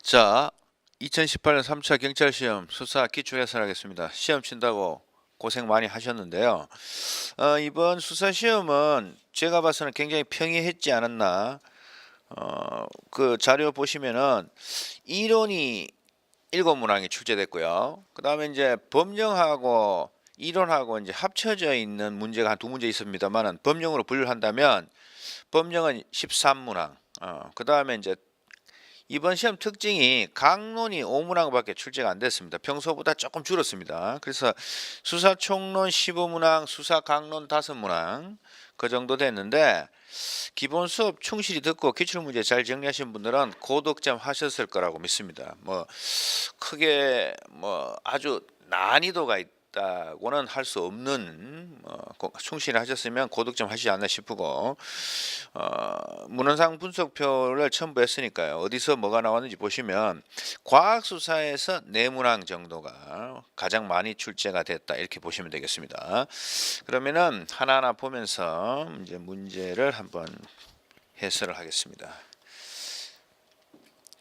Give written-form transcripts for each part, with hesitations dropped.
자, 2018년 3차 경찰시험 수사 기출해설하겠습니다. 시험 친다고 고생 많이 하셨는데요. 이번 수사 시험은 제가 봐서는 굉장히 평이했지 않았나. 그 자료 보시면은 이론이 7문항이 출제됐고요. 그 다음에 이제 법령하고 이론하고 이제 합쳐져 있는 문제가 한 2문제 있습니다만은 법령으로 분류를 한다면 법령은 13문항. 그 다음에 이제 이번 시험 특징이 강론이 5문항밖에 출제가 안 됐습니다. 평소보다 조금 줄었습니다. 그래서 수사 총론 15문항, 수사 강론 5문항 그 정도 됐는데 기본 수업 충실히 듣고 기출문제 잘 정리하신 분들은 고득점 하셨을 거라고 믿습니다. 뭐 크게 뭐 아주 난이도가 있다고는 할 수 없는 충실히 하셨으면 고득점 하시지 않나 싶고 문헌상 분석표를 첨부했으니까요. 어디서 뭐가 나왔는지 보시면 과학수사에서 4문항 정도가 가장 많이 출제가 됐다 이렇게 보시면 되겠습니다. 그러면은 하나하나 보면서 이제 문제를 한번 해설을 하겠습니다.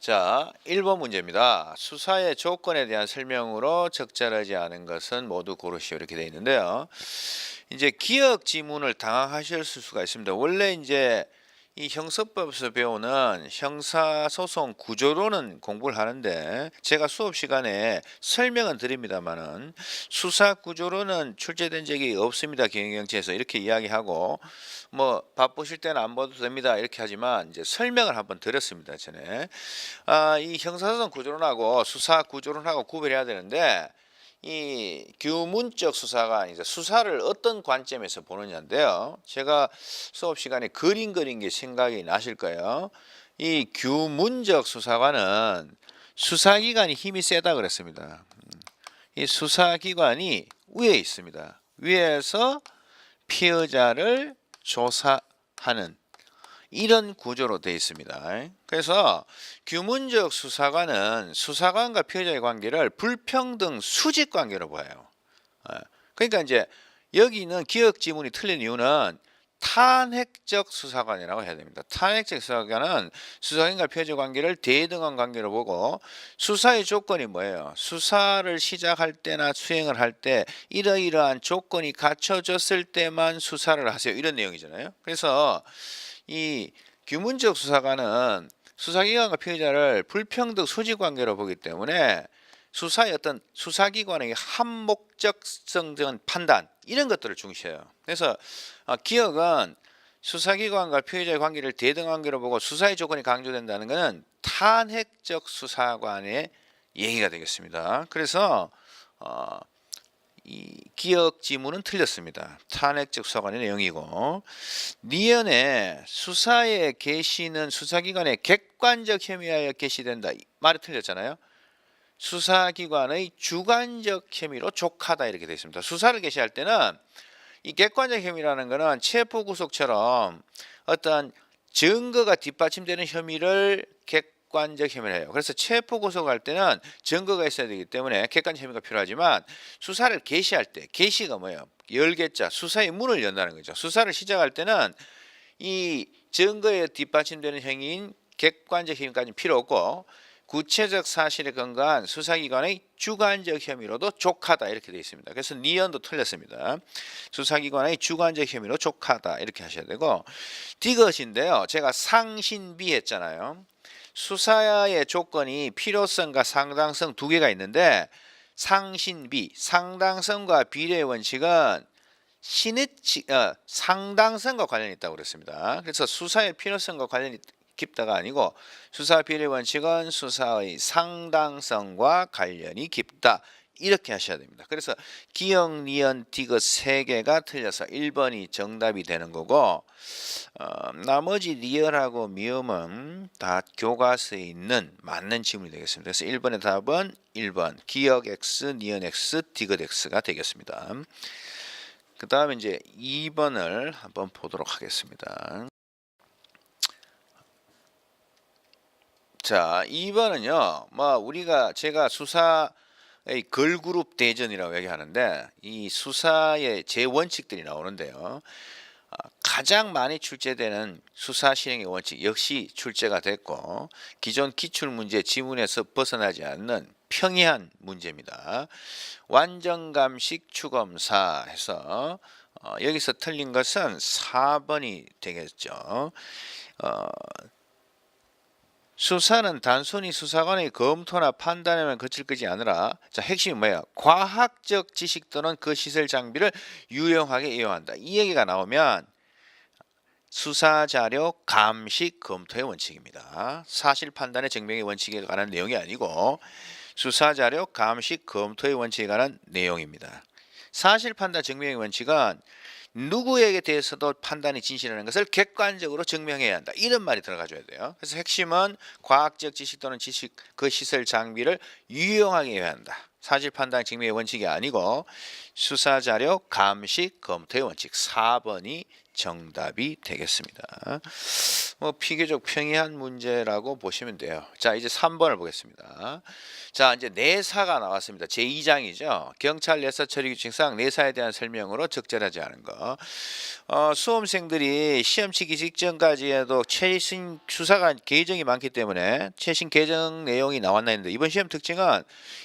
자, 1번 문제입니다. 수사의 조건에 대한 설명으로 적절하지 않은 것은 모두 고르시오 이렇게 되어 있는데요. 이제 기억 지문을 당황하실 수가 있습니다. 원래 이제 이 형사법에서 배우는 형사소송 구조로는 공부를 하는데 제가 수업 시간에 설명은 드립니다만은 수사 구조로는 출제된 적이 없습니다. 경영경찰에서 이렇게 이야기하고 뭐 바쁘실 때는 안 봐도 됩니다 이렇게 하지만 이제 설명을 한번 드렸습니다 전에. 이 형사소송 구조론하고 수사 구조론하고 구별해야 되는데 이 규문적 수사가 아니죠. 수사를 어떤 관점에서 보느냐인데요. 제가 수업 시간에 그림 그린 게 생각이 나실 거예요. 이 규문적 수사관은 수사기관이 힘이 세다 그랬습니다. 이 수사기관이 위에 있습니다. 위에서 피의자를 조사하는 이런 구조로 되어 있습니다. 그래서 규문적 수사관은 수사관과 피의자의 관계를 불평등 수직 관계로 봐요. 그러니까 이제 여기는 기억 지문이 틀린 이유는 탄핵적 수사관이라고 해야 됩니다. 탄핵적 수사관은 수사관과 피의자 관계를 대등한 관계로 보고 수사의 조건이 뭐예요? 수사를 시작할 때나 수행을 할 때 이러이러한 조건이 갖춰졌을 때만 수사를 하세요. 이런 내용이잖아요. 그래서 이 규문적 수사관은 수사기관과 피의자를 불평등 수직관계로 보기 때문에 수사의 어떤 수사기관의 한목적성적인 판단 이런 것들을 중시해요. 그래서 기억은 수사기관과 피의자의 관계를 대등관계로 보고 수사의 조건이 강조된다는 것은 탄핵적 수사관의 얘기가 되겠습니다. 그래서 이 기억 지문은 틀렸습니다. 탄핵적 수사관의 내용이고 니은에 수사에 개시는 수사기관의 객관적 혐의하에 개시된다. 말이 틀렸잖아요. 수사기관의 주관적 혐의로 족하다 이렇게 되어 있습니다. 수사를 개시할 때는 이 객관적 혐의라는 것은 체포구속처럼 어떤 증거가 뒷받침되는 혐의를 객관적 혐의를 해요. 그래서 체포구속할 때는 증거가 있어야 되기 때문에 객관적 혐의가 필요하지만 수사를 개시할 때 개시가 뭐예요? 열개자 수사의 문을 연다는 거죠. 수사를 시작할 때는 이 증거에 뒷받침되는 행위인 객관적 혐의까지 필요 없고 구체적 사실에 근거한 수사기관의 주관적 혐의로도 족하다 이렇게 되어 있습니다. 그래서 니은도 틀렸습니다. 수사기관의 주관적 혐의로 족하다 이렇게 하셔야 되고 디귿인데요. 제가 상신비 했잖아요. 수사의 조건이 필요성과 상당성 두 개가 있는데 상신비, 상당성과 비례의 원칙은 상당성과 관련이 있다고 그랬습니다. 그래서 수사의 필요성과 관련이 깊다가 아니고 수사 비례 원칙은 수사의 상당성과 관련이 깊다. 이렇게 하셔야 됩니다. 그래서 기억, 니은, 디귿 3개가 틀려서 1번이 정답이 되는 거고 나머지 리얼하고 미음은 다 교과서에 있는 맞는 지문이 되겠습니다. 그래서 1번의 답은 1번 기억 X, 니은 X, 디귿 X가 되겠습니다. 그 다음에 이제 2번을 한번 보도록 하겠습니다. 자, 2번은요, 제가 수사의 걸그룹 대전이라고 얘기하는데, 이 수사의 제 원칙들이 나오는데요. 가장 많이 출제되는 수사 실행의 원칙 역시 출제가 됐고 기존 기출문제 지문에서 벗어나지 않는 평이한 문제입니다. 완전감식 추검사 해서 여기서 틀린 것은 4번이 되겠죠. 수사는 단순히 수사관의 검토나 판단에만 그칠 것이 아니라 자 핵심이 뭐예요? 과학적 지식 또는 그 시설 장비를 유용하게 이용한다. 이 얘기가 나오면 수사자료 감식 검토의 원칙입니다. 사실 판단의 증명의 원칙에 관한 내용이 아니고 수사자료 감식 검토의 원칙에 관한 내용입니다. 사실 판단 증명의 원칙은 누구에게 대해서도 판단이 진실하는 것을 객관적으로 증명해야 한다. 이런 말이 들어가줘야 돼요. 그래서 핵심은 과학적 지식 또는 지식 그 시설 장비를 유용하게 해야 한다. 사실 판단 증명의 원칙이 아니고 수사자료 감식 검토의 원칙 4번이 정답이 되겠습니다. 비교적 평이한 문제라고 보시면 돼요. 자, 이제 3번을 보겠습니다. 자, 이제 내사가 나왔습니다. 제2장이죠. 경찰 내사 처리 규칙상 내사에 대한 설명으로 적절하지 않은 거. 수험생들이 시험 치기 직전까지 해도 최신 수사가 개정이 많기 때문에 최신 개정 내용이 나왔나 했는데 이번 시험 특징은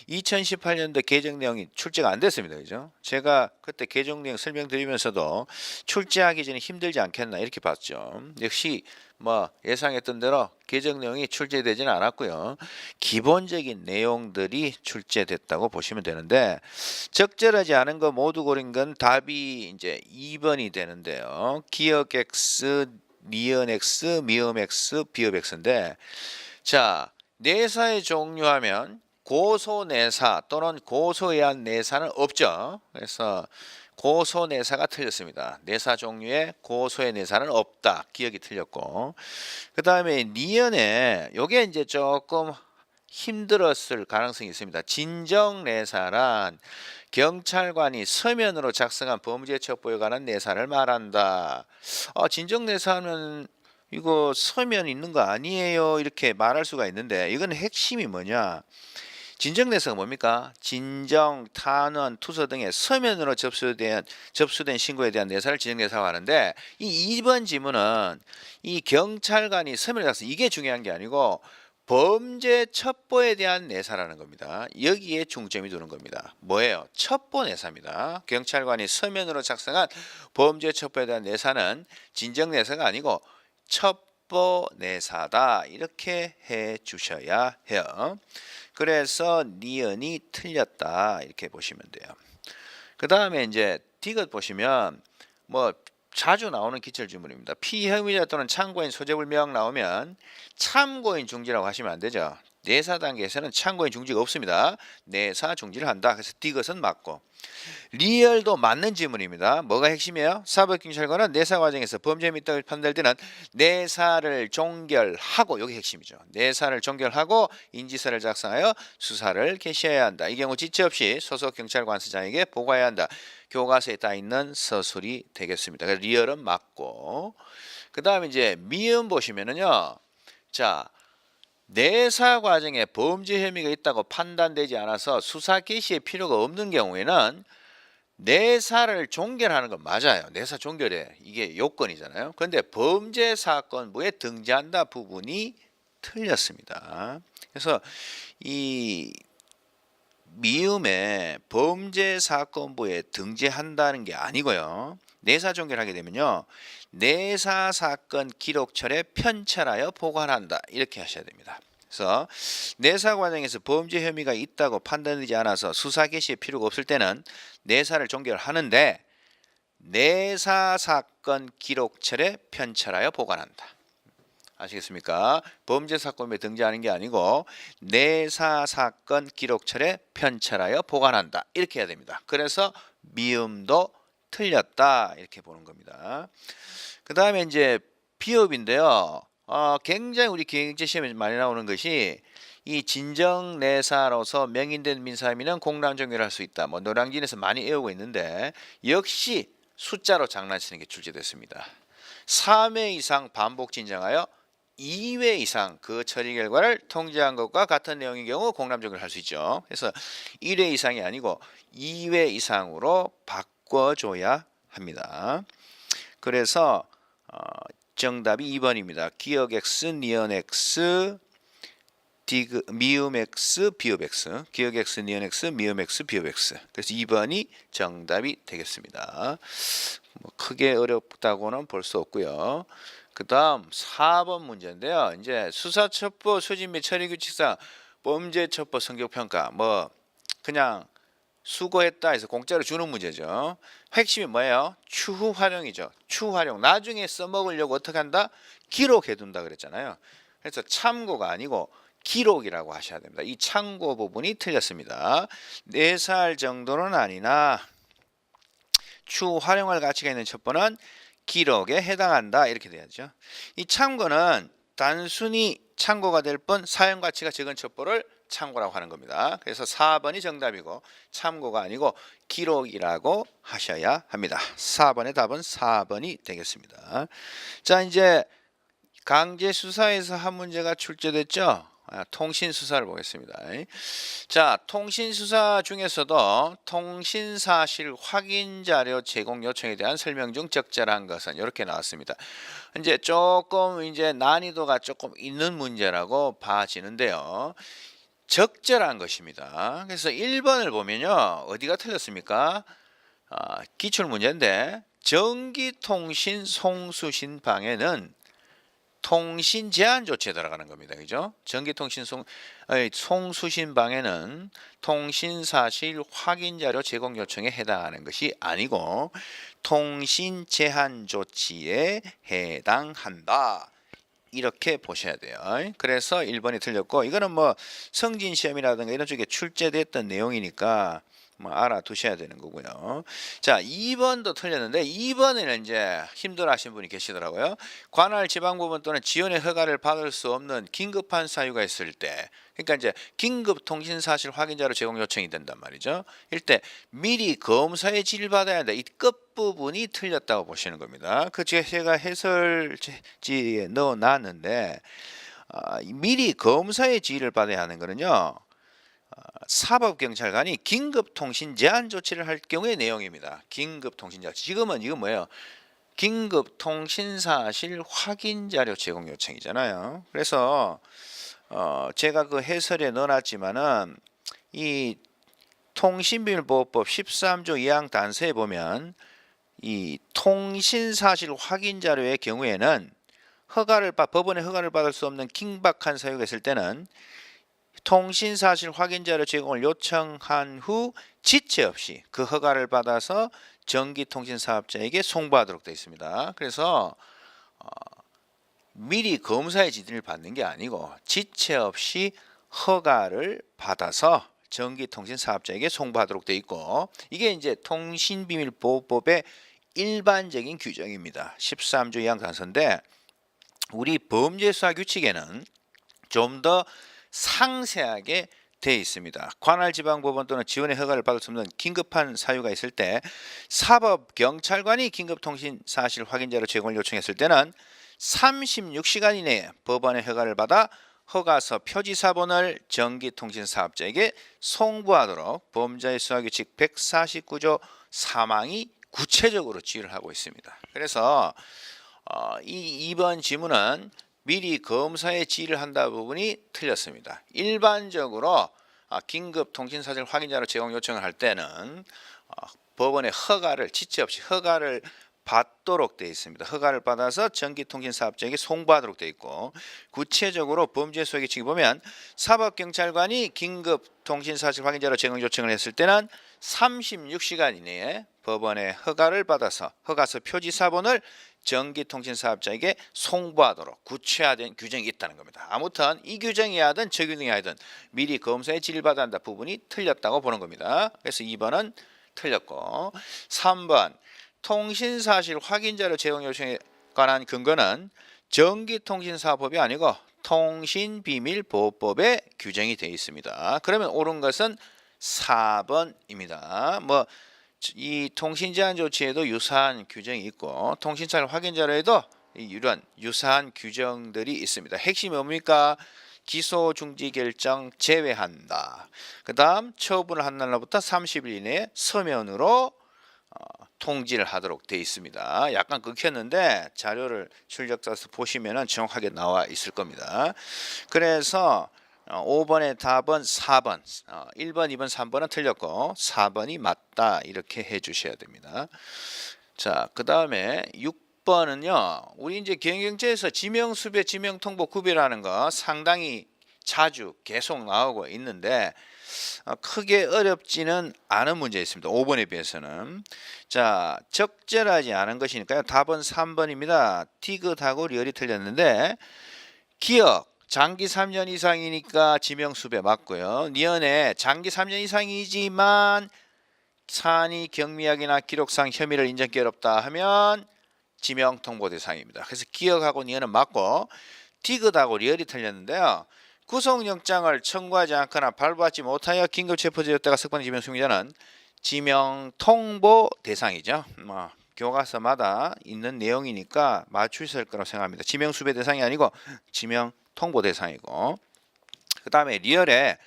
2018년도 개정 내용이 출제가 안 됐습니다. 그죠? 제가 그때 개정 내용 설명드리면서도 출제하기 전에 힘들지 않겠나 이렇게 봤죠. 역시 예상했던 대로 개정 내용이 출제되지는 않았고요. 기본적인 내용들이 출제됐다고 보시면 되는데 적절하지 않은 거 모두 고른 건 답이 이제 2번이 되는데요. 기억 X, 니은 X, 미음 X, 비읍 X인데 자 내사의 종류하면 고소내사 또는 고소에 의한 내사는 없죠. 그래서 고소내사가 틀렸습니다. 내사 종류에 고소의 내사는 없다. 기억이 틀렸고 그 다음에 니은에 요게 이제 조금 힘들었을 가능성이 있습니다. 진정내사란 경찰관이 서면으로 작성한 범죄 첩보에 관한 내사를 말한다. 진정내사하면 이거 서면 있는 거 아니에요 이렇게 말할 수가 있는데 이건 핵심이 뭐냐 진정내사가 뭡니까? 진정, 탄원, 투서 등의 서면으로 접수된 신고에 대한 내사를 진정내사라고 하는데 이 2번 지문은 이 경찰관이 서면을 작성 이게 중요한 게 아니고 범죄 첩보에 대한 내사라는 겁니다. 여기에 중점이 두는 겁니다. 뭐예요? 첩보 내사입니다. 경찰관이 서면으로 작성한 범죄 첩보에 대한 내사는 진정내사가 아니고 첩보 내사다. 이렇게 해 주셔야 해요. 그래서 니은이 틀렸다 이렇게 보시면 돼요. 그 다음에 이제 디귿 보시면 자주 나오는 기출지문입니다. 피혐의자 또는 참고인 소재불명 나오면 참고인 중지라고 하시면 안 되죠. 내사 단계에서는 참고인 중지가 없습니다. 내사 중지를 한다. 그래서 디귿은 맞고 리얼도 맞는 지문입니다. 뭐가 핵심이에요? 사법경찰관은 내사 과정에서 범죄 혐의가 판단될 때는 내사를 종결하고 여기 핵심이죠. 내사를 종결하고 인지서를 작성하여 수사를 개시해야 한다. 이 경우 지체 없이 소속 경찰관서장에게 보고해야 한다. 교과서에 따 있는 서술이 되겠습니다. 그래서 리얼은 맞고 그 다음에 이제 미음 보시면은요. 자 내사 과정에 범죄 혐의가 있다고 판단되지 않아서 수사 개시의 필요가 없는 경우에는 내사를 종결하는 건 맞아요. 내사 종결에 이게 요건이잖아요. 그런데 범죄 사건부에 등재한다 부분이 틀렸습니다. 그래서 이 미음에 범죄 사건부에 등재한다는 게 아니고요. 내사 종결하게 되면요. 내사 사건 기록철에 편철하여 보관한다. 이렇게 하셔야 됩니다. 그래서 내사 과정에서 범죄 혐의가 있다고 판단되지 않아서 수사 개시의 필요가 없을 때는 내사를 종결하는데 내사 사건 기록철에 편철하여 보관한다. 아시겠습니까? 범죄 사건에 등장하는 게 아니고 내사 사건 기록철에 편철하여 보관한다. 이렇게 해야 됩니다. 그래서 미음도 틀렸다. 이렇게 보는 겁니다. 그 다음에 이제 비읍인데요. 굉장히 우리 경제 시험에 많이 나오는 것이 이 진정내사로서 명인된 민사혐의는 공란 종결할 수 있다. 노량진에서 많이 외우고 있는데 역시 숫자로 장난치는 게 출제됐습니다. 3회 이상 반복 진정하여 2회 이상 그 처리 결과를 통지한 것과 같은 내용인 경우 공란 종결할 수 있죠. 그래서 1회 이상이 아니고 2회 이상으로 바꿔줘야 합니다. 그래서 정답이 2번입니다. 기억 X, 니은 X, 미음 X, 비읍 X. 기억 X, 니은 X, 미음 X, 비읍 X. 그래서 2번이 정답이 되겠습니다. 뭐 크게 어렵다고는 볼 수 없고요. 그 다음 4번 문제인데요. 이제 수사첩보 수집 및 처리규칙상 범죄첩보 성격평가 뭐 그냥 수고했다 해서 공짜로 주는 문제죠. 핵심이 뭐예요? 추후 활용이죠. 추후 활용. 나중에 써먹으려고 어떻게 한다? 기록해둔다 그랬잖아요. 그래서 참고가 아니고 기록이라고 하셔야 됩니다. 이 참고 부분이 틀렸습니다. 4살 정도는 아니나 추후 활용할 가치가 있는 첩보는 기록에 해당한다 이렇게 돼야죠. 이 참고는 단순히 참고가 될 뿐 사용 가치가 적은 첩보를 참고라고 하는 겁니다. 그래서 4번이 정답이고 참고가 아니고 기록이라고 하셔야 합니다. 4번의 답은 4번이 되겠습니다. 자, 이제 강제 수사에서 한 문제가 출제됐죠. 통신 수사를 보겠습니다. 자, 통신 수사 중에서도 통신 사실 확인 자료 제공 요청에 대한 설명 중 적절한 것은 이렇게 나왔습니다. 이제 조금 난이도가 조금 있는 문제라고 봐지는데요. 적절한 것입니다. 그래서 1번을 보면요. 어디가 틀렸습니까? 기출 문제인데 전기통신 송수신 방에는 통신 제한 조치에 들어가는 겁니다. 그죠? 전기통신 송수신 방에는 통신 사실 확인 자료 제공 요청에 해당하는 것이 아니고 통신 제한 조치에 해당한다. 이렇게 보셔야 돼요. 그래서 1번이 틀렸고 이거는 뭐 성진 시험이라든가 이런 쪽에 출제됐던 내용이니까 뭐 알아두셔야 되는 거고요. 자, 2번도 틀렸는데 2번에는 이제 힘들어하시는 분이 계시더라고요. 관할 지방법원 또는 지원의 허가를 받을 수 없는 긴급한 사유가 있을 때, 그러니까 이제 긴급 통신 사실 확인자료 제공 요청이 된단 말이죠. 이때 미리 검사의 지를 받아야 한다. 이 끝부분이 틀렸다고 보시는 겁니다. 그 제가 해설지에 넣어놨는데 미리 검사의 지휘를 받아야 하는 거는요. 사법경찰관이 긴급통신 제한 조치를 할 경우의 내용입니다. 긴급통신 제한. 지금은 이거 뭐예요? 긴급통신사실 확인자료 제공 요청이잖아요. 그래서 제가 그 해설에 넣어놨지만은 이 통신비밀보호법 13조 2항 단서에 보면 이 통신사실 확인자료의 경우에는 법원의 허가를 받을 수 없는 긴박한 사유가 있을 때는 통신사실 확인자료 제공을 요청한 후 지체 없이 그 허가를 받아서 전기통신사업자에게 송부하도록 되어 있습니다. 그래서 미리 검사의 지시를 받는 게 아니고 지체 없이 허가를 받아서 전기통신사업자에게 송부하도록 되어 있고 이게 이제 통신비밀보호법의 일반적인 규정입니다. 13조 2항 단서인데 우리 범죄수사규칙에는 좀 더 상세하게 되어 있습니다. 관할지방법원 또는 지원의 허가를 받을 수 없는 긴급한 사유가 있을 때 사법경찰관이 긴급통신 사실 확인자료 제공을 요청했을 때는 36시간 이내에 법원의 허가를 받아 허가서 표지사본을 전기통신사업자에게 송부하도록 범죄 수사규칙 149조 3항이 구체적으로 지휘를 하고 있습니다. 그래서 이 2번 지문은 미리 검사의 지휘를 한다 부분이 틀렸습니다. 일반적으로 긴급통신사실 확인자료 제공 요청을 할 때는 법원의 허가를 지체 없이 허가를 받도록 되어 있습니다. 허가를 받아서 전기통신사업자에게 송부하도록 되어 있고 구체적으로 범죄수사규칙에 보면 사법경찰관이 긴급통신사실 확인자료 제공 요청을 했을 때는 36시간 이내에 법원의 허가를 받아서 허가서 표지사본을 전기통신사업자에게 송부하도록 구체화된 규정이 있다는 겁니다. 아무튼 이 규정이야 하든 저 규정이야 하든 미리 검사의 지휘를 받아야 한다 부분이 틀렸다고 보는 겁니다. 그래서 2번은 틀렸고 3번 통신사실 확인자료 제공 요청에 관한 근거는 전기통신사법이 아니고 통신비밀보호법에 규정이 되어 있습니다. 그러면 옳은 것은 4번입니다. 이 통신제한 조치에도 유사한 규정이 있고 통신사실 확인자료에도 이런 유사한 규정들이 있습니다. 핵심이 뭡니까? 기소 중지 결정 제외한다. 그 다음 처분을 한 날로부터 30일 이내에 서면으로 통지를 하도록 되어 있습니다. 약간 끊겼는데 자료를 출력해서 보시면 정확하게 나와 있을 겁니다. 그래서 5번의 답은 4번, 1번, 2번, 3번은 틀렸고 4번이 맞다 이렇게 해주셔야 됩니다. 자, 그 다음에 6번은요. 우리 이제 경영경제에서 지명수배, 지명통보 구별하는 거 상당히 자주 계속 나오고 있는데 크게 어렵지는 않은 문제 있습니다. 5번에 비해서는. 자, 적절하지 않은 것이니까요. 답은 3번입니다. 티귿하고 리얼이 틀렸는데 기억 장기 3년 이상이니까 지명수배 맞고요. 니은에 장기 3년 이상이지만 사안이 경미하기나 기록상 혐의를 인정기 어렵다 하면 지명통보 대상입니다. 그래서 기억하고 니은은 맞고 디귿하고 리얼이 틀렸는데요. 구속영장을 청구하지 않거나 발부하지 못하여 긴급체포되었다가 석방된 지명수임자는 지명통보 대상이죠. 교과서마다 있는 내용이니까 맞출 수 있을 거라고 생각합니다. 지명수배 대상이 아니고 지명통보 대상이고, 그 다음에 리얼에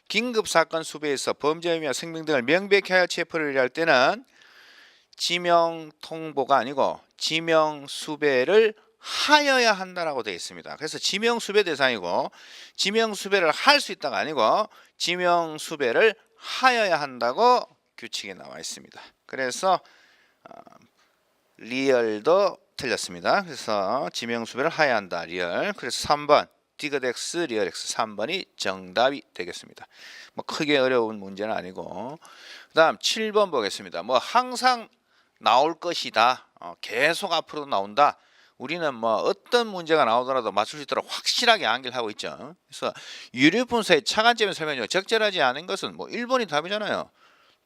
긴급사건 수배에서 범죄 혐의와 생명 등을 명백히 하여 체포를 할 때는 지명통보가 아니고 지명수배를 하여야 한다라고 되어 있습니다. 그래서 지명수배 대상이고 지명수배를 할 수 있다가 아니고 지명수배를 하여야 한다고 규칙에 나와 있습니다. 그래서 리얼도 틀렸습니다. 그래서 지명수배를 하여야 한다. 리얼. 그래서 3번 디귿X 리얼X 3번이 정답이 되겠습니다. 크게 어려운 문제는 아니고, 그 다음 7번 보겠습니다. 항상 나올 것이다. 계속 앞으로 나온다. 우리는 어떤 문제가 나오더라도 맞출 수 있도록 확실하게 암기를 하고 있죠. 그래서 유류분사의 차관점을 설명해요. 적절하지 않은 것은 1번이 답이잖아요.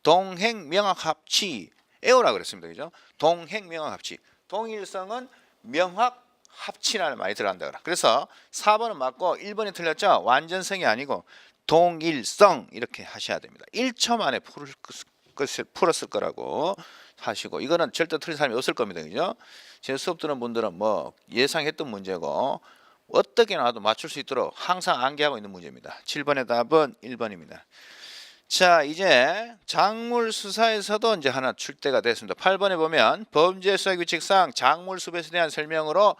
동행명확합치 에오라 그랬습니다. 그죠? 동행명확합치. 동일성은 명확합치라는 말이 들어간다. 그래서 4번은 맞고 1번이 틀렸죠. 완전성이 아니고 동일성 이렇게 하셔야 됩니다. 1초 만에 풀었을 거라고 하시고, 이거는 절대 틀린 사람이 없을 겁니다. 그죠? 제 수업 듣는 분들은 예상했던 문제고 어떻게 나와도 맞출 수 있도록 항상 암기하고 있는 문제입니다. 7번의 답은 1번입니다. 자, 이제 작물수사에서도 이제 하나 출제가 됐습니다. 8번에 보면 범죄수사 규칙상 작물수배에 대한 설명으로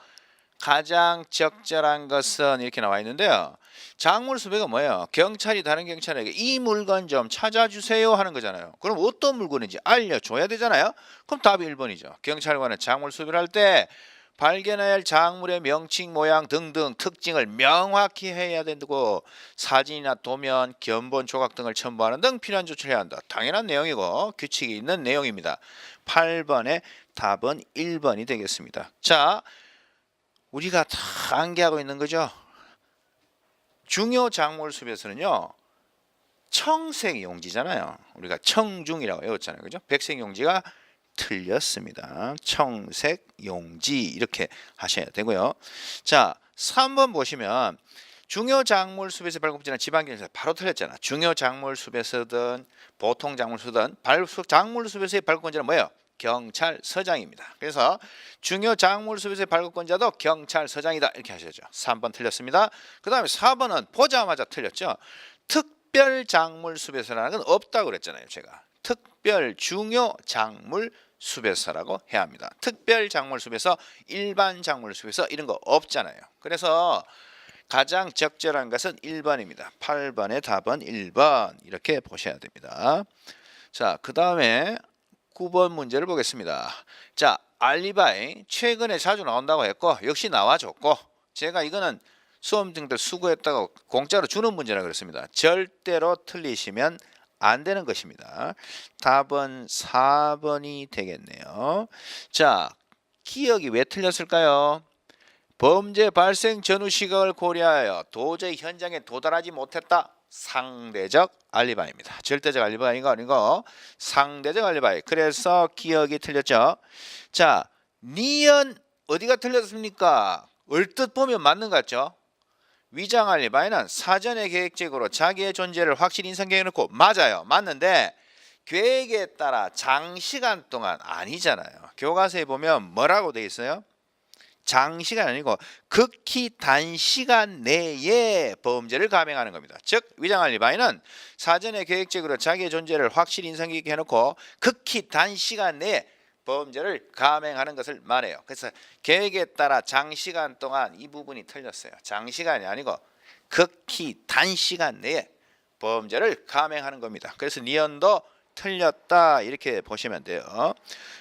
가장 적절한 것은 이렇게 나와 있는데요. 작물수배가 뭐예요? 경찰이 다른 경찰에게 이 물건 좀 찾아주세요 하는 거잖아요. 그럼 어떤 물건인지 알려줘야 되잖아요. 그럼 답이 1번이죠. 경찰관은 작물수배를 할 때 발견해야 할 작물의 명칭, 모양 등등 특징을 명확히 해야 된다고 사진이나 도면, 견본, 조각 등을 첨부하는 등 필요한 조치를 해야 한다. 당연한 내용이고 규칙이 있는 내용입니다. 8번의 답은 1번이 되겠습니다. 자, 우리가 다 암기하고 있는 거죠. 중요 작물 수배에서는요, 청색 용지잖아요. 우리가 청중이라고 외웠잖아요. 그죠? 백색 용지가 틀렸습니다. 청색 용지 이렇게 하셔야 되고요. 자, 3번 보시면 중요 작물 수배에서 발급지는 지방경찰서 바로 틀렸잖아. 중요 작물 수배서든 보통 작물 수든 작물 수배서의 발급권자는 뭐예요? 경찰서장입니다. 그래서 중요 작물 수배서의 발급권자도 경찰서장이다 이렇게 하셔야죠. 3번 틀렸습니다. 그 다음에 4번은 보자마자 틀렸죠. 특별 작물 수배서라는 건 없다고 그랬잖아요. 제가 특별 중요 작물 수배서라고 해야 합니다. 특별 작물 수배서, 일반 작물 수배서 이런 거 없잖아요. 그래서 가장 적절한 것은 1번입니다. 8번의 답은 1번 이렇게 보셔야 됩니다. 자, 그 다음에 9번 문제를 보겠습니다. 자, 알리바이 최근에 자주 나온다고 했고 역시 나와줬고, 제가 이거는 수험생들 수고했다고 공짜로 주는 문제라 그랬습니다. 절대로 틀리시면 안 되는 것입니다. 답은 4번이 되겠네요. 자, 기억이 왜 틀렸을까요? 범죄 발생 전후 시각을 고려하여 도저히 현장에 도달하지 못했다. 상대적 알리바이입니다. 절대적 알리바이가 아니고 상대적 알리바이. 그래서 기억이 틀렸죠. 자, 니은 어디가 틀렸습니까? 얼뜻 보면 맞는 것 같죠? 위장 알리바이는 사전에 계획적으로 자기의 존재를 확실히 인상계획해 놓고 맞아요. 맞는데 계획에 따라 장시간 동안 아니잖아요. 교과서에 보면 뭐라고 돼 있어요? 장시간 아니고 극히 단시간 내에 범죄를 감행하는 겁니다. 즉 위장 알리바이는 사전에 계획적으로 자기의 존재를 확실히 인상깊게 해놓고 극히 단시간 내에 범죄를 감행하는 것을 말해요. 그래서 계획에 따라 장시간 동안 이 부분이 틀렸어요. 장시간이 아니고 극히 단시간 내에 범죄를 감행하는 겁니다. 그래서 니언도 틀렸다 이렇게 보시면 돼요.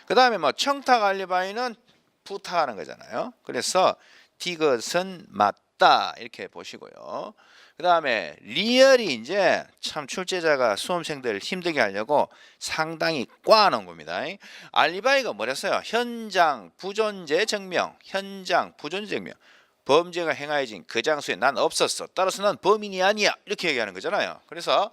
그 다음에 뭐 청탁 알리바이는 부탁하는 거잖아요. 그래서 디귿은 맞다 이렇게 보시고요. 그 다음에 리얼이 이제 참 출제자가 수험생들 힘들게 하려고 상당히 꽈놓은 겁니다. 알리바이가 뭐랬어요? 현장 부존재 증명, 현장 부존재 증명. 범죄가 행하여진 그 장소에 난 없었어. 따라서 난 범인이 아니야. 이렇게 얘기하는 거잖아요. 그래서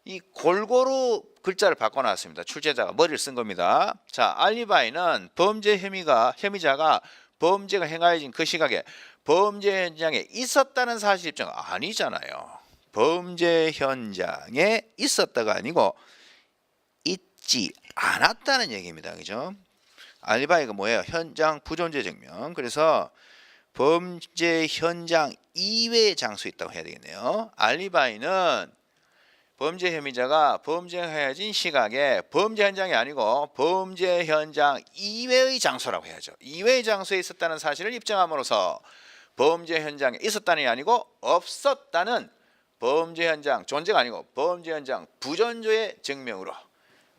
이 골고루 글자를 바꿔놨습니다. 출제자가 머리를 쓴 겁니다. 자, 알리바이는 범죄 혐의자가 범죄가 행하여진 그 시각에 범죄 현장에 있었다는 사실 입증 아니잖아요. 범죄 현장에 있었다가 아니고 있지 않았다는 얘기입니다. 그죠? 알리바이가 뭐예요? 현장 부존재 증명. 그래서 범죄 현장 이외의 장소에 있다고 해야 되겠네요. 알리바이는 범죄 혐의자가 범죄해진 시각에 범죄 현장이 아니고 범죄 현장 이외의 장소라고 해야죠. 이외의 장소에 있었다는 사실을 입증함으로써 범죄 현장에 있었다는 아니고 없었다는 범죄 현장 존재가 아니고 범죄 현장 부존재의 증명으로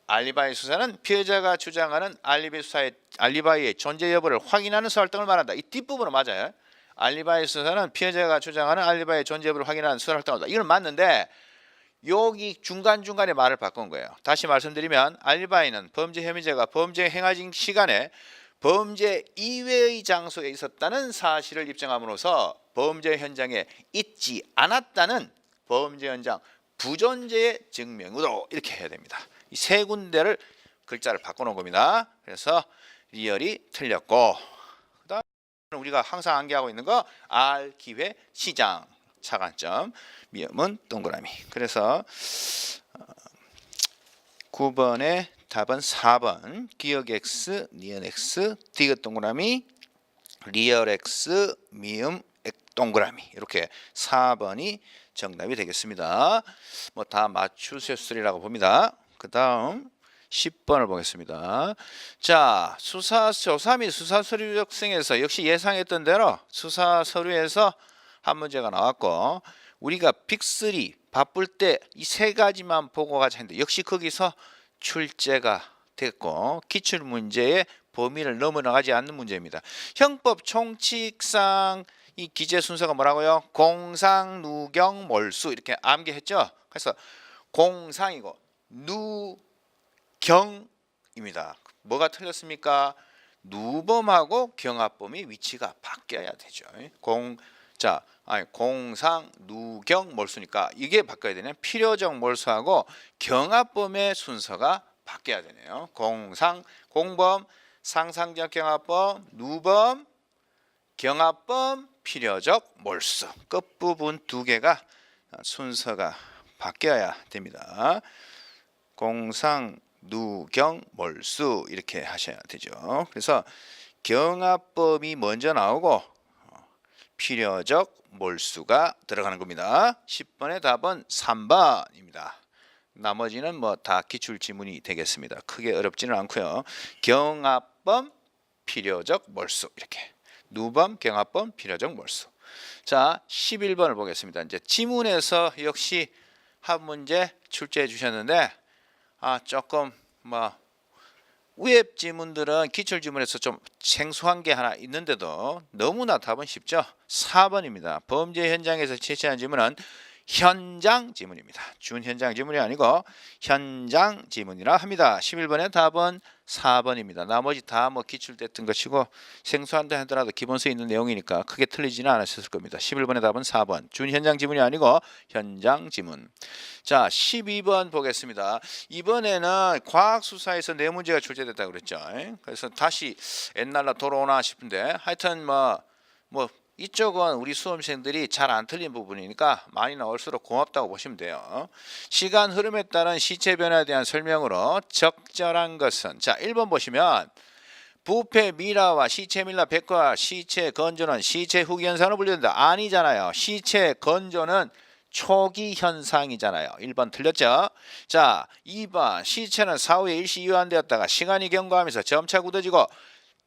알리바이 수사는 피해자가 주장하는 알리바이의 존재 여부를 확인하는 수사 활동을 말한다. 이 뒷부분은 맞아요. 알리바이 수사는 피해자가 주장하는 알리바이의 존재 여부를 확인하는 수사 활동을 한다. 이건 맞는데 여기 중간중간에 말을 바꾼 거예요. 다시 말씀드리면 알리바이는 범죄 혐의자가 범죄 행하진 시간에 범죄 이외의 장소에 있었다는 사실을 입증함으로써 범죄 현장에 있지 않았다는 범죄 현장 부존재의 증명으로 이렇게 해야 됩니다. 이 세 군데를 글자를 바꿔놓은 겁니다. 그래서 리얼이 틀렸고 그다음 우리가 항상 암기하고 있는 거 R 기회 시장 차관점 미음은 동그라미. 그래서 9번의 답은 4번 기억 X, 니은 X, 디귿 동그라미, 리얼 X, 미음 동그라미 이렇게 4번이 정답이 되겠습니다. 뭐 다 맞추셨으리라고 봅니다. 그 다음 10번을 보겠습니다. 자, 수사조사 및 수사서류 적성에서 역시 예상했던 대로 수사서류에서 한 문제가 나왔고 우리가 빅3 바쁠 때 이 세 가지만 보고 가자 했는데 역시 거기서 출제가 됐고 기출문제의 범위를 넘어나가지 않는 문제입니다. 형법 총칙상 이 기재 순서가 뭐라고요? 공상, 누경, 몰수 이렇게 암기했죠. 그래서 공상이고 누경입니다. 뭐가 틀렸습니까? 누범하고 경합범이 위치가 바뀌어야 되죠. 공상, 누경, 몰수니까 이게 바뀌어야 되냐? 필요적 몰수하고 경합범의 순서가 바뀌어야 되네요. 공상, 공범, 상상적 경합범, 누범, 경합범, 필요적 몰수. 끝부분 두 개가 순서가 바뀌어야 됩니다. 공상, 누경, 몰수 이렇게 하셔야 되죠. 그래서 경합범이 먼저 나오고 필요적 몰수가 들어가는 겁니다. 10번의 답은 3번입니다. 나머지는 뭐 다 기출 지문이 되겠습니다. 크게 어렵지는 않고요. 경합범, 필요적 몰수 이렇게 누범, 경합범, 필요적 몰수. 자, 11번을 보겠습니다. 이제 지문에서 역시 한 문제 출제해 주셨는데 조금 뭐 위에 지문들은 기출 지문에서 좀 생소한 게 하나 있는데도 너무나 답은 쉽죠. 4번입니다. 범죄 현장에서 채취한 지문은 현장 지문입니다. 준현장 지문이 아니고 현장 지문이라 합니다. 11번의 답은 4번입니다. 나머지 다 뭐 기출됐던 것이고 생소한다 하더라도 기본서에 있는 내용이니까 크게 틀리지는 않으셨을 겁니다. 11번의 답은 4번. 준현장 지문이 아니고 현장 지문. 자, 12번 보겠습니다. 이번에는 과학수사에서 네 문제가 출제됐다고 그랬죠. 그래서 다시 옛날로 돌아오나 싶은데 하여튼 뭐 이쪽은 우리 수험생들이 잘 안 틀린 부분이니까 많이 나올수록 고맙다고 보시면 돼요. 시간 흐름에 따른 시체 변화에 대한 설명으로 적절한 것은 자 1번 보시면 부패 미라와 시체 밀라 백과 시체 건조는 시체 후기 현상으로 분류된다. 아니잖아요. 시체 건조는 초기 현상이잖아요. 1번 틀렸죠? 자, 2번 시체는 사후에 일시 이완되었다가 시간이 경과하면서 점차 굳어지고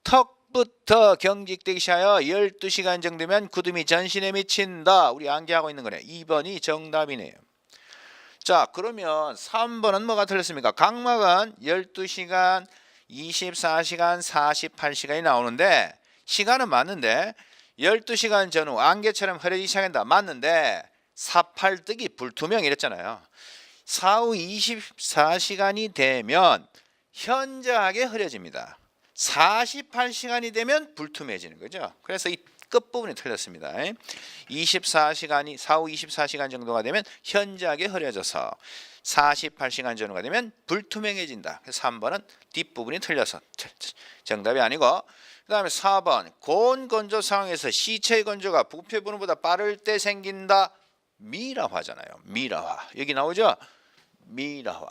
턱부터 경직되기 시작하여 12시간 정도 되면 굳음이 전신에 미친다. 우리 암기하고 있는 거네. 2번이 정답이네요. 자, 그러면 3번은 뭐가 틀렸습니까? 각막은 12시간, 24시간, 48시간이 나오는데 시간은 맞는데 12시간 전후 안개처럼 흐려지기 시작한다. 맞는데 사팔뜨기 불투명 이랬잖아요. 사후 24시간이 되면 현저하게 흐려집니다. 48시간이 되면 불투명해지는 거죠. 그래서 이 끝부분이 틀렸습니다. 24시간이 사후 24시간 정도가 되면 현저하게 흐려져서 48시간 전후가 되면 불투명해진다. 그래서 3번은 뒷부분이 틀려서 정답이 아니고, 그 다음에 4번 고온 건조 상황에서 시체의 건조가 부패 분호보다 빠를 때 생긴다. 미라화잖아요. 미라화. 여기 나오죠? 미라화.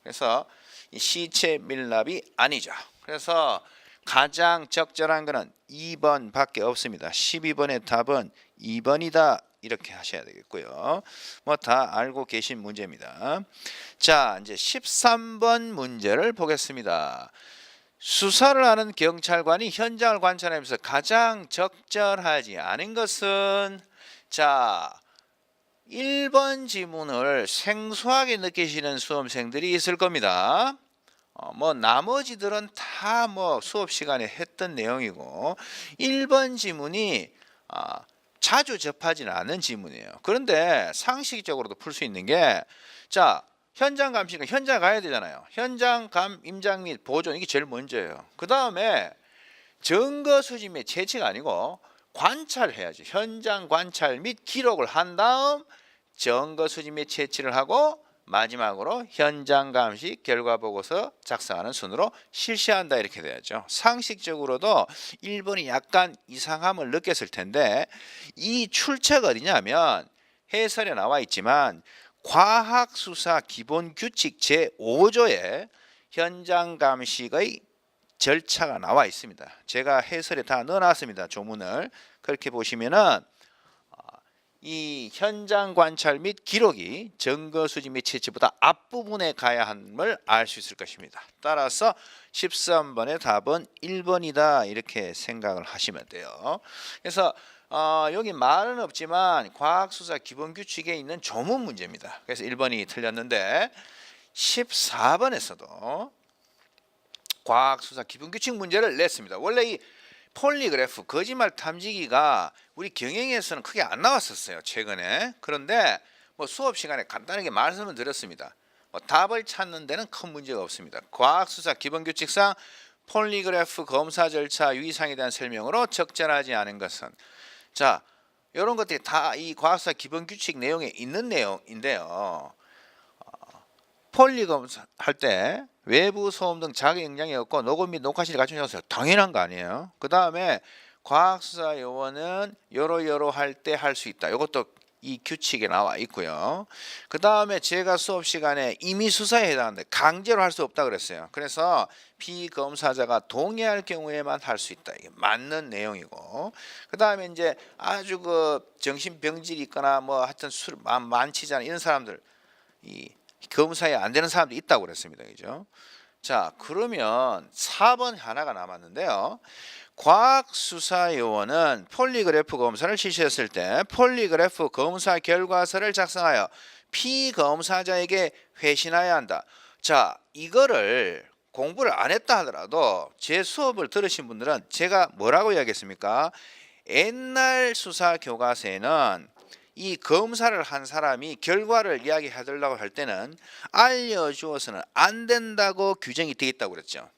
그래서 이 시체 밀랍이 아니죠. 그래서 가장 적절한 것은 2번 밖에 없습니다. 12번의 답은 2번이다. 이렇게 하셔야 되겠고요. 뭐 다 알고 계신 문제입니다. 자, 이제 13번 문제를 보겠습니다. 수사를 하는 경찰관이 현장을 관찰하면서 가장 적절하지 않은 것은, 자, 1번 지문을 생소하게 느끼시는 수험생들이 있을 겁니다. 뭐 나머지들은 다 뭐 수업 시간에 했던 내용이고 1번 지문이 자주 접하지는 않은 지문이에요. 그런데 상식적으로도 풀 수 있는 게, 자, 현장 감시는 현장 가야 되잖아요. 현장 감, 임장 및 보존, 이게 제일 먼저예요. 그 다음에 증거 수집 및 채취가 아니고 관찰해야지. 현장 관찰 및 기록을 한 다음 증거 수집 및 채취를 하고 마지막으로 현장 감시 결과 보고서 작성하는 순으로 실시한다. 이렇게 돼야죠. 상식적으로도 1번이 약간 이상함을 느꼈을 텐데, 이 출처가 어디냐면 해설에 나와 있지만 과학수사 기본규칙 제5조에 현장 감식의 절차가 나와 있습니다. 제가 해설에 다 넣어놨습니다. 조문을. 그렇게 보시면은 이 현장 관찰 및 기록이 증거 수집 및 채취보다 앞부분에 가야 함을 알 수 있을 것입니다. 따라서 13번의 답은 1번이다. 이렇게 생각을 하시면 돼요. 그래서 여기 말은 없지만 과학수사 기본규칙에 있는 조문 문제입니다. 그래서 1번이 틀렸는데 14번에서도 과학수사 기본규칙 문제를 냈습니다. 원래 이 폴리그래프 거짓말 탐지기가 우리 경영에서는 크게 안 나왔었어요, 최근에. 그런데 뭐 수업 시간에 간단하게 말씀을 드렸습니다. 뭐 답을 찾는 데는 큰 문제가 없습니다. 과학수사 기본규칙상 폴리그래프 검사 절차 유의사항에 대한 설명으로 적절하지 않은 것은, 자, 이런 것들이 다 이 과학수사 기본규칙 내용에 있는 내용인데요. 폴리 검사할 때 외부 소음 등 자기 영향이 없고 녹음 및 녹화실이 갖춘 것은 당연한 거 아니에요. 그 다음에 과학수사 요원은 요로 할 때 할 수 있다. 이것도 이 규칙에 나와 있고요. 그 다음에 제가 수업 시간에 임의 수사에 해당하는데 강제로 할 수 없다 그랬어요. 그래서 피검사자가 동의할 경우에만 할 수 있다. 이게 맞는 내용이고, 그 다음에 이제 아주 그 정신병질이 있거나 뭐 하여튼 술 만취자나 이런 사람들, 이 검사에 안 되는 사람도 있다고 그랬습니다. 그죠? 자, 그러면 4번 하나가 남았는데요. 과학수사요원은 폴리그래프 검사를 실시했을 때 폴리그래프 검사 결과서를 작성하여 피검사자에게 회신해야 한다. 자, 이거를 공부를 안 했다 하더라도 제 수업을 들으신 분들은 제가 뭐라고 이야기했습니까? 옛날 수사 교과서에는 이 검사를 한 사람이 결과를 이야기하려고 할 때는 알려주어서는 안 된다고 규정이 되어 있다고 그랬죠.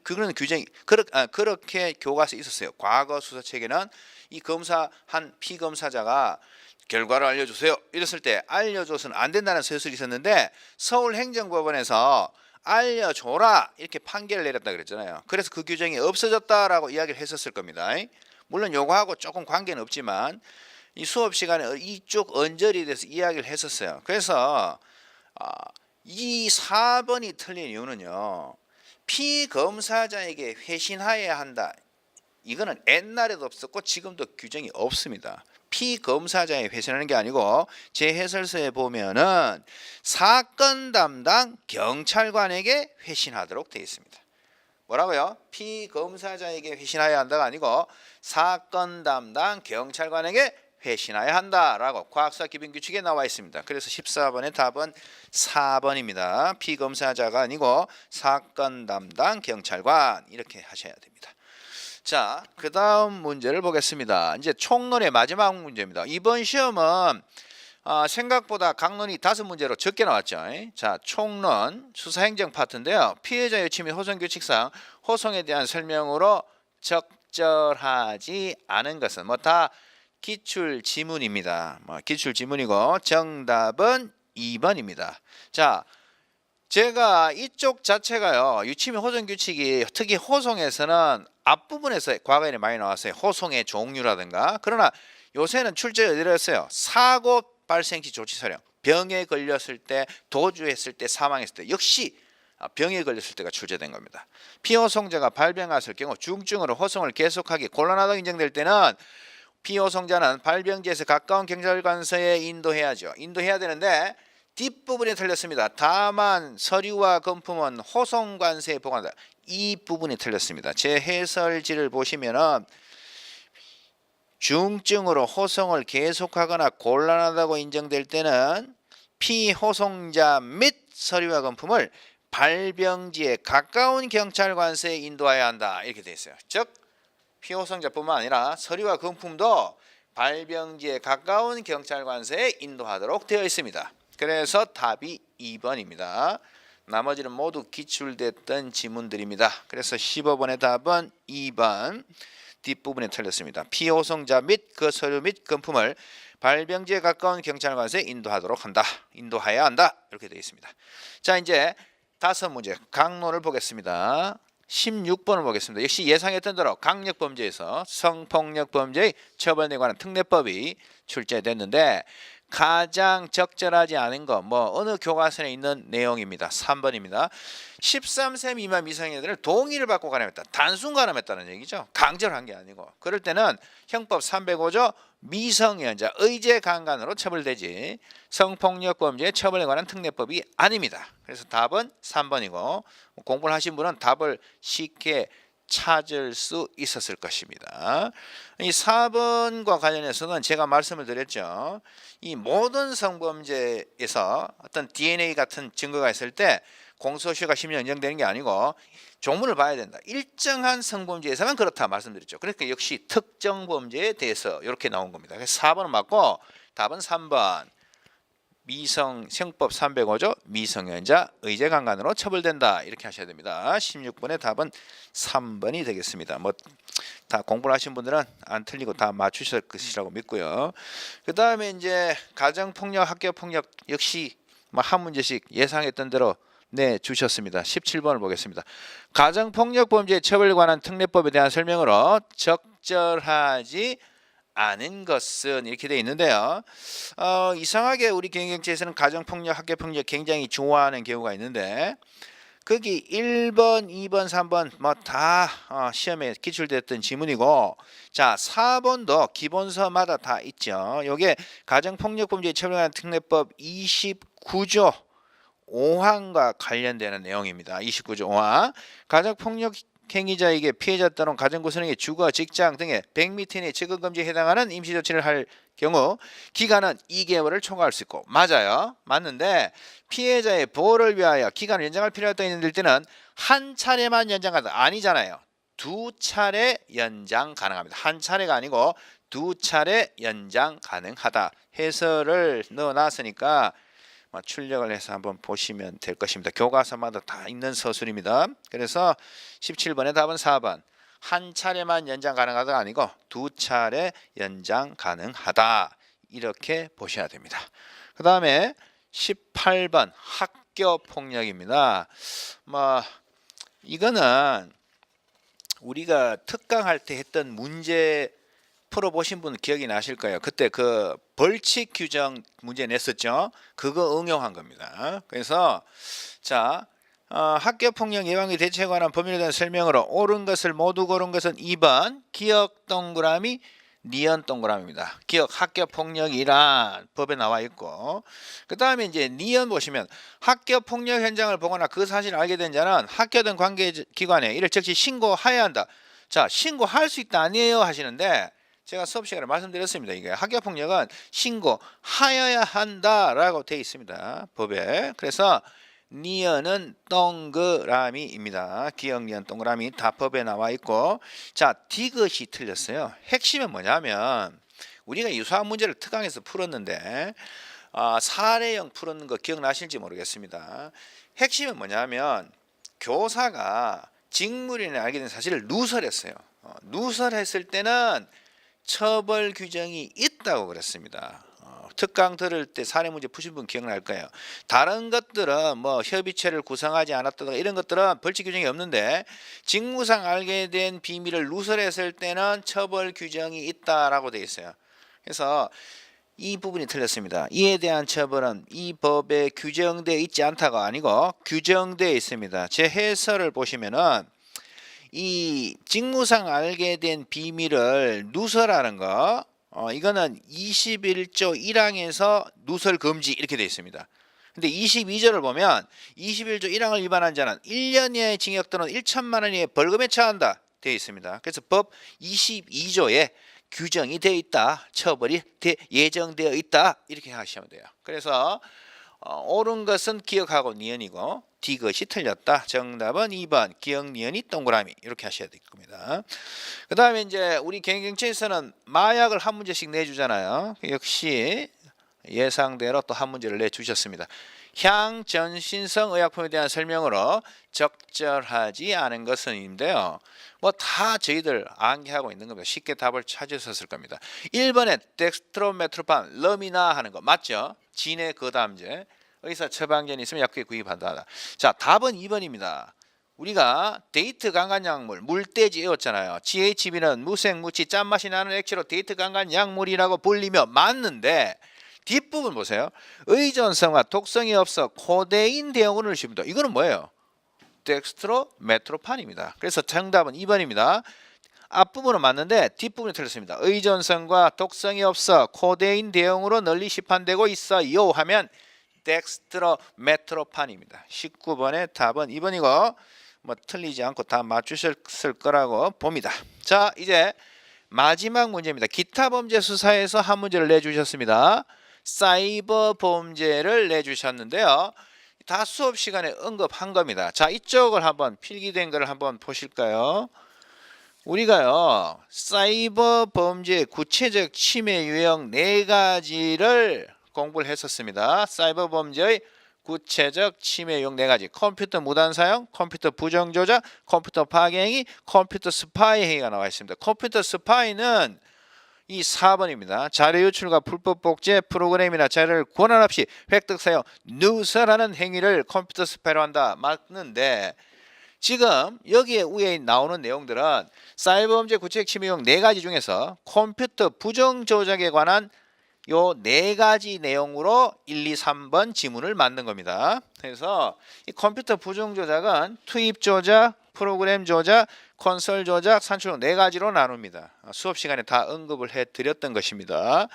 그런 규정이 그렇게 교과서에 있었어요. 과거 수사책에는 이 검사한 피검사자가 결과를 알려주세요 이랬을 때 알려줘서는 안 된다는 서술이 있었는데 서울행정법원에서 알려줘라 이렇게 판결을 내렸다 그랬잖아요. 그래서 그 규정이 없어졌다라고 이야기를 했었을 겁니다. 물론 요거하고 조금 관계는 없지만 이 수업 시간에 이쪽 언저리에 대해서 이야기를 했었어요. 그래서 이 4번이 틀린 이유는요, 피검사자에게 회신하여야 한다. 이거는 옛날에도 없었고 지금도 규정이 없습니다. 피검사자에 회신하는 게 아니고 제 해설서에 보면은 사건 담당 경찰관에게 회신하도록 되어 있습니다. 뭐라고요? 피검사자에게 회신하여야 한다가 아니고 사건 담당 경찰관에게 회신하여야 한다라고 과학사 기본규칙에 나와 있습니다. 그래서 14번의 답은 4번입니다. 피검사자가 아니고 사건 담당 경찰관 이렇게 하셔야 됩니다. 자, 그 다음 문제를 보겠습니다. 이제 총론의 마지막 문제입니다. 이번 시험은 생각보다 강론이 5문제로 적게 나왔죠. 자, 총론 수사행정 파트인데요. 피해자 요청 및 호송규칙상 호송에 대한 설명으로 적절하지 않은 것은 다 기출 지문입니다. 기출 지문이고 정답은 2번입니다. 자, 제가 이쪽 자체가요. 유치민 호송 규칙이 특히 호송에서는 앞부분에서 과거에는 많이 나왔어요. 호송의 종류라든가. 그러나 요새는 출제가 어디로 했어요? 사고 발생 시 조치 사령. 병에 걸렸을 때, 도주했을 때, 사망했을 때 역시 병에 걸렸을 때가 출제된 겁니다. 피호송자가 발병했을 경우 중증으로 호송을 계속하기 곤란하다고 인정될 때는 피호송자는 발병지에서 가까운 경찰관서에 인도해야죠. 인도해야 되는데 뒷부분이 틀렸습니다. 다만 서류와 금품은 호송관서에 보관한다. 이 부분이 틀렸습니다. 제 해설지를 보시면은 중증으로 호송을 계속하거나 곤란하다고 인정될 때는 피호송자 및 서류와 금품을 발병지에 가까운 경찰관서에 인도해야 한다. 이렇게 되어 있어요. 즉 피호송자뿐만 아니라 서류와 금품도 발병지에 가까운 경찰관서에 인도하도록 되어 있습니다. 그래서 답이 2번입니다. 나머지는 모두 기출됐던 지문들입니다. 그래서 15번의 답은 2번 뒷부분에 틀렸습니다. 피호송자 및 그 서류 및 금품을 발병지에 가까운 경찰관서에 인도하여야 한다. 이렇게 되어 있습니다. 자, 이제 5문제 강론을 보겠습니다. 16번을 보겠습니다. 역시 예상했던 대로 강력범죄에서 성폭력범죄의 처벌에 관한 특례법이 출제됐는데 가장 적절하지 않은 거 어느 교과서에 있는 내용입니다. 3번입니다. 13세 미만 미성년자를 동의를 받고 가늠했다. 단순 가늠했다는 얘기죠. 강제로 한 게 아니고. 그럴 때는 형법 305조 미성년자 의제 강간으로 처벌되지 성폭력범죄의 처벌에 관한 특례법이 아닙니다. 그래서 답은 3번이고 공부를 하신 분은 답을 쉽게 찾을 수 있었을 것입니다. 이 4번과 관련해서는 제가 말씀을 드렸죠. 이 모든 성범죄에서 어떤 DNA 같은 증거가 있을 때 공소시효가 10년 연장되는 게 아니고 조문을 봐야 된다. 일정한 성범죄에서만 그렇다 말씀드렸죠. 그러니까 역시 특정 범죄에 대해서 이렇게 나온 겁니다. 그래서 4번은 맞고 답은 3번. 형법 305조 미성년자 의제 강간으로 처벌된다. 이렇게 하셔야 됩니다. 16번의 답은 3번이 되겠습니다. 다 공부를 하신 분들은 안 틀리고 다 맞추실 것이라고 믿고요. 그 다음에 이제 가정폭력, 학교폭력 역시 한 문제씩 예상했던 대로 주셨습니다. 17번을 보겠습니다. 가정폭력 범죄의 처벌에 관한 특례법에 대한 설명으로 적절하지 않은 것은 이렇게 되어 있는데요. 이상하게 우리 경영체에서는 가정폭력, 학교폭력 굉장히 좋아하는 경우가 있는데 거기 1번, 2번, 3번 다 시험에 기출됐던 지문이고 자 4번도 기본서마다 다 있죠. 요게 가정폭력범죄의 처벌에 관한 특례법 29조 5항과 관련되는 내용입니다. 29조 5항 가정폭력 행위자에게 피해자 또는 가정구성에게 주거, 직장 등의 100m 이내 접근금지에 해당하는 임시조치를 할 경우 기간은 2개월을 초과할 수 있고 맞아요. 맞는데 피해자의 보호를 위하여 기간을 연장할 필요가 있는 때는 한 차례만 연장 가능하다. 아니잖아요. 2차례 연장 가능합니다. 한 차례가 아니고 2차례 연장 가능하다. 해설을 넣어놨으니까 출력을 해서 한번 보시면 될 것입니다. 교과서마다 다 있는 서술입니다. 그래서 17번의 답은 4번. 한 차례만 연장 가능하다가 아니고 2차례 연장 가능하다. 이렇게 보셔야 됩니다. 그 다음에 18번 학교 폭력입니다. 이거는 우리가 특강할 때 했던 문제 풀어보신 분 기억이 나실 거예요. 그때 그 벌칙 규정 문제 냈었죠. 그거 응용한 겁니다. 그래서 자 학교폭력 예방의 대책에 관한 법률에 대한 설명으로 옳은 것을 모두 고른 것은 2번 기억 동그라미 니은 동그라미입니다. 기억 학교폭력이란 법에 나와 있고, 그 다음에 이제 니은 보시면 학교폭력 현장을 보거나 그 사실을 알게 된 자는 학교 등 관계기관에 이를 즉시 신고하여야 한다. 자, 신고할 수 있다 아니에요 하시는데, 제가 수업 시간에 말씀드렸습니다. 이게 학교폭력은 신고하여야 한다라고 되어 있습니다. 법에. 그래서 니은은 동그라미입니다. 기억 니은 동그라미 다 법에 나와 있고, 자, 디귿이 틀렸어요. 핵심은 뭐냐면 우리가 유사한 문제를 특강에서 풀었는데 사례형 풀었는 거 기억나실지 모르겠습니다. 핵심은 뭐냐면 교사가 직무인에 알게 된 사실을 누설했어요. 누설했을 때는 처벌 규정이 있다고 그랬습니다. 특강 들을 때 사례 문제 푸신 분 기억날 거예요. 다른 것들은 뭐 협의체를 구성하지 않았다든가 이런 것들은 벌칙 규정이 없는데 직무상 알게 된 비밀을 누설했을 때는 처벌 규정이 있다라고 되어 있어요. 그래서 이 부분이 틀렸습니다. 이에 대한 처벌은 이 법에 규정되어 있지 않다가 아니고 규정되어 있습니다. 제 해설을 보시면은 이 직무상 알게 된 비밀을 누설하는 거 이거는 21조 1항에서 누설 금지 이렇게 되어 있습니다. 근데 22조를 보면 21조 1항을 위반한 자는 1년 이하의 징역 또는 1천만 원 이하의 벌금에 처한다 되어 있습니다. 그래서 법 22조에 규정이 되어 있다, 처벌이 예정되어 있다 이렇게 하시면 돼요. 그래서 옳은 것은 기억하고 니은이고 디귿이 틀렸다. 정답은 2번 기억 니은이 동그라미 이렇게 하셔야 될 겁니다. 그 다음에 이제 우리 경영체에서는 마약을 한 문제씩 내주잖아요. 역시 예상대로 또 한 문제를 내주셨습니다. 향전신성 의약품에 대한 설명으로 적절하지 않은 것은인데요. 뭐 다 저희들 암기하고 있는 겁니다. 쉽게 답을 찾으셨을 겁니다. 1번에 덱스트로메트로판, 러미나 하는 거 맞죠? 진해 거담제. 의사 처방전이 있으면 약국에 구입한다. 자, 답은 2번입니다. 우리가 데이트 강간 약물, 물돼지 외웠잖아요. GHB는 무색, 무치, 짠맛이 나는 액체로 데이트 강간 약물이라고 불리며 맞는데 뒷부분 보세요. 의존성과 독성이 없어 코데인 대용을 넣으십니다. 이거는 뭐예요? 덱스트로메트로판입니다. 그래서 정답은 2번입니다. 앞부분은 맞는데 뒷부분이 틀렸습니다. 의존성과 독성이 없어 코데인 대용으로 널리 시판되고 있어요 하면 덱스트로메트로판입니다. 19번의 답은 2번이고 뭐 틀리지 않고 다 맞추셨을 거라고 봅니다. 자, 이제 마지막 문제입니다. 기타 범죄 수사에서 한 문제를 내주셨습니다. 사이버 범죄를 내주셨는데요. 다 수업 시간에 언급한 겁니다. 자, 이쪽을 한번 필기된 걸 한번 보실까요? 우리가요 사이버 범죄 구체적 침해 유형 4가지를 공부를 했었습니다. 사이버 범죄의 구체적 침해 유형 4가지. 컴퓨터 무단 사용, 컴퓨터 부정 조작, 컴퓨터 파괴 행위, 컴퓨터 스파이 행위가 나와 있습니다. 컴퓨터 스파이는 이 4번입니다. 자료 유출과 불법 복제, 프로그램이나 자료를 권한 없이 획득 사용, 누설하는 행위를 컴퓨터 스파이로 한다. 맞는데 지금 여기에 위에 나오는 내용들은 사이버 범죄 구체적 침해 유형 4가지 중에서 컴퓨터 부정 조작에 관한 요 4가지 내용으로 1, 2, 3번 지문을 만든 겁니다. 그래서 이 컴퓨터 부정 조작은 투입 조작, 프로그램 조작, 콘솔 조작, 산출 4가지로 나눕니다. 수업 시간에 다 언급을 해 드렸던 것입니다.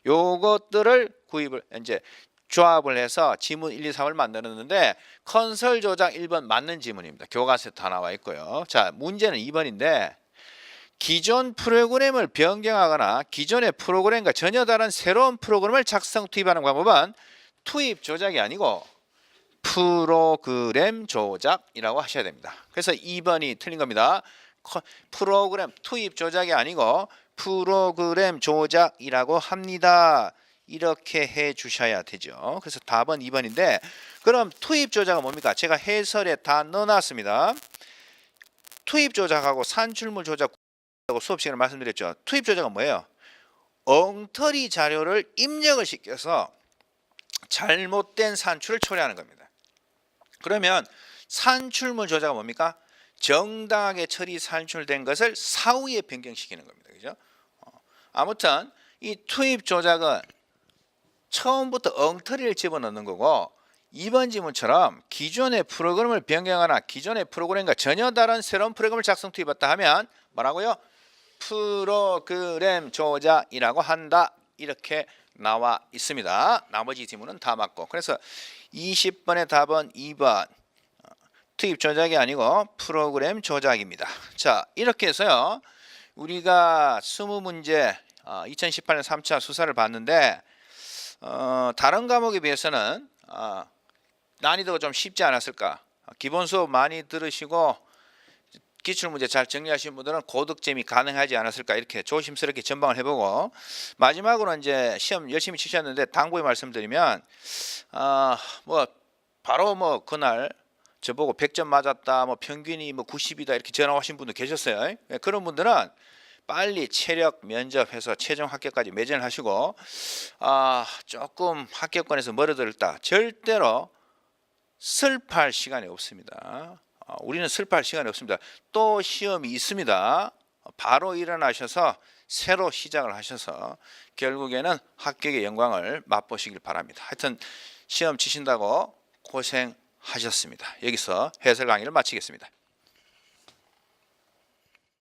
요것들을 구입을 이제 조합을 해서 지문 1, 2, 3을 만들었는데 컨설 조작 1번 맞는 지문입니다. 교과서에 다 나와 있고요. 자, 문제는 2번인데 기존 프로그램을 변경하거나 기존의 프로그램과 전혀 다른 새로운 프로그램을 작성 투입하는 방법은 투입 조작이 아니고 프로그램 조작이라고 하셔야 됩니다. 그래서 2번이 틀린 겁니다. 프로그램 투입 조작이 아니고 프로그램 조작이라고 합니다. 이렇게 해 주셔야 되죠. 그래서 답은 2번인데 그럼 투입 조작은 뭡니까? 제가 해설에 다 넣어놨습니다. 투입 조작하고 산출물 조작 수업 시간에 말씀드렸죠. 투입 조작은 뭐예요? 엉터리 자료를 입력을 시켜서 잘못된 산출을 처리하는 겁니다. 그러면 산출물 조작은 뭡니까? 정당하게 처리 산출된 것을 사후에 변경시키는 겁니다. 그죠? 아무튼 이 투입 조작은 처음부터 엉터리를 집어넣는 거고 2번 지문처럼 기존의 프로그램을 변경하거나 기존의 프로그램과 전혀 다른 새로운 프로그램을 작성 투입했다 하면 뭐라고요? 프로그램 조작이라고 한다. 이렇게 나와 있습니다. 나머지 지문은 다 맞고. 그래서 20번의 답은 2번. 투입 조작이 아니고 프로그램 조작입니다. 자, 이렇게 해서요. 우리가 20문제 2018년 3차 수사를 봤는데 다른 과목에 비해서는 난이도가 좀 쉽지 않았을까. 기본 수업 많이 들으시고 기출문제 잘 정리하신 분들은 고득점이 가능하지 않았을까 이렇게 조심스럽게 전방을 해보고 마지막으로 이제 시험 열심히 치셨는데 당부의 말씀드리면 뭐 바로 뭐 그날 저보고 100점 맞았다 뭐 평균이 뭐 90이다 이렇게 전화 오신 분도 계셨어요. 그런 분들은 빨리 체력 면접해서 최종 합격까지 매진을 하시고 조금 합격권에서 멀어들었다 절대로 슬퍼할 시간이 없습니다. 우리는 슬퍼할 시간이 없습니다. 또 시험이 있습니다. 바로 일어나셔서 새로 시작을 하셔서 결국에는 합격의 영광을 맛보시길 바랍니다. 하여튼 시험 치신다고 고생하셨습니다. 여기서 해설 강의를 마치겠습니다.